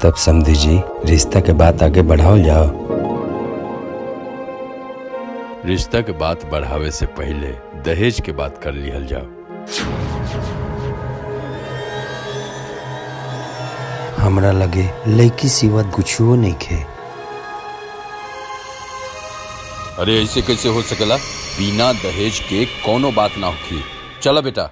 तब समझी जी रिश्ता के बात आगे बढ़ाओ जाओ। रिश्ता के बात बढ़ावे से पहले दहेज के बात कर लिहल जाओ। हमरा लगे लड़की सिवा कुछो नहीं खे। अरे ऐसे कैसे हो सकेला? बिना दहेज के कोनो बात ना होखी। चला बेटा।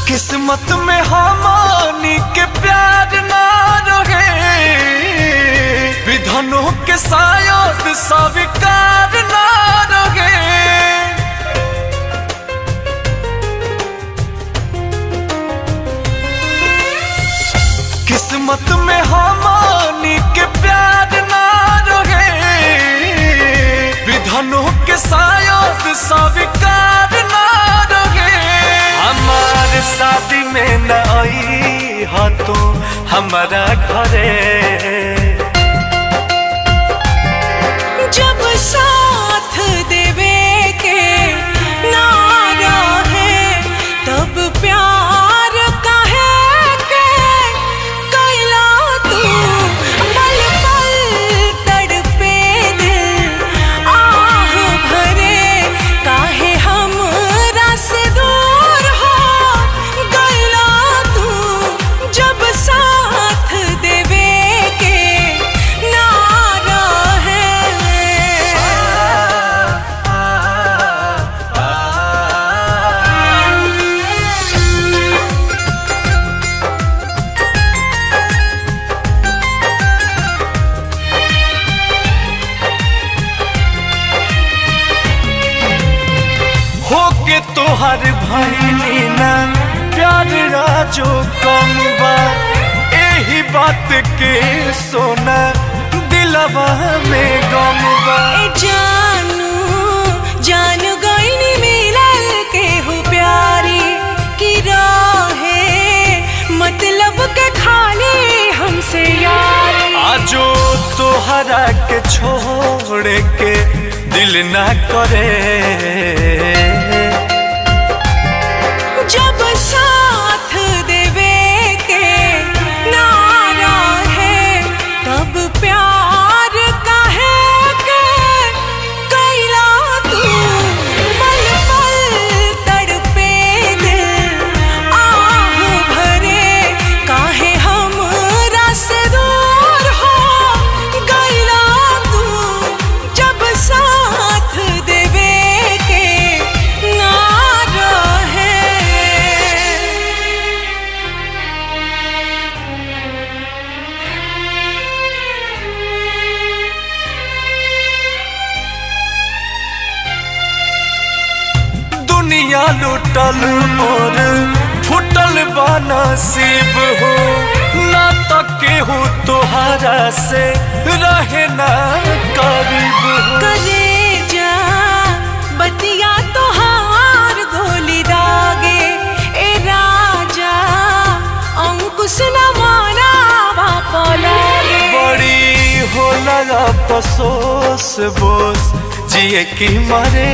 किस्मत में हमानी के प्यार ना रहे, विधनों के शायद स्वीकार ना रहे। किस्मत में हमानी के प्यार ना रहे, विधनों के शायद स्वीकार ना रहे। हमार शादी में न आई हा तो हमारा घरे, जब साथ देवे के ना रहे तब प्यार काहे के कैला तू। पल पल तड़पे दिल आह भरे, काहे हमरा से दूर हो गइला तू। जब साथ देवे के ना रहे। होके तोहर भइली ना प्यार राजो कम बा, एही बात के सोना दिलवा में गम बा। ए जानू गईनी मिलल के हो प्यारी की रहे, मतलब के खाली हमसे यारी। आजो तोहरा के छोड़ के दिल ना करे, जब साथ देवे के ना रहे तब प्यार काहे के कैला तू। पल पल तड़पे दिल आह भरे, काहे हमरा से दूर हो गइला तू। जब साथ देवे के ना रहे। दुनिया लुटल मोर फुटल बा नसीब हो, ना तके हो तोहरा से रहे ना करीब हो। कलेजा बतिया तोहार गोली दागे, ए राजा अंकुश न मारा बापा लागे। बड़ी होला अफसोस बोस जिए की मरे।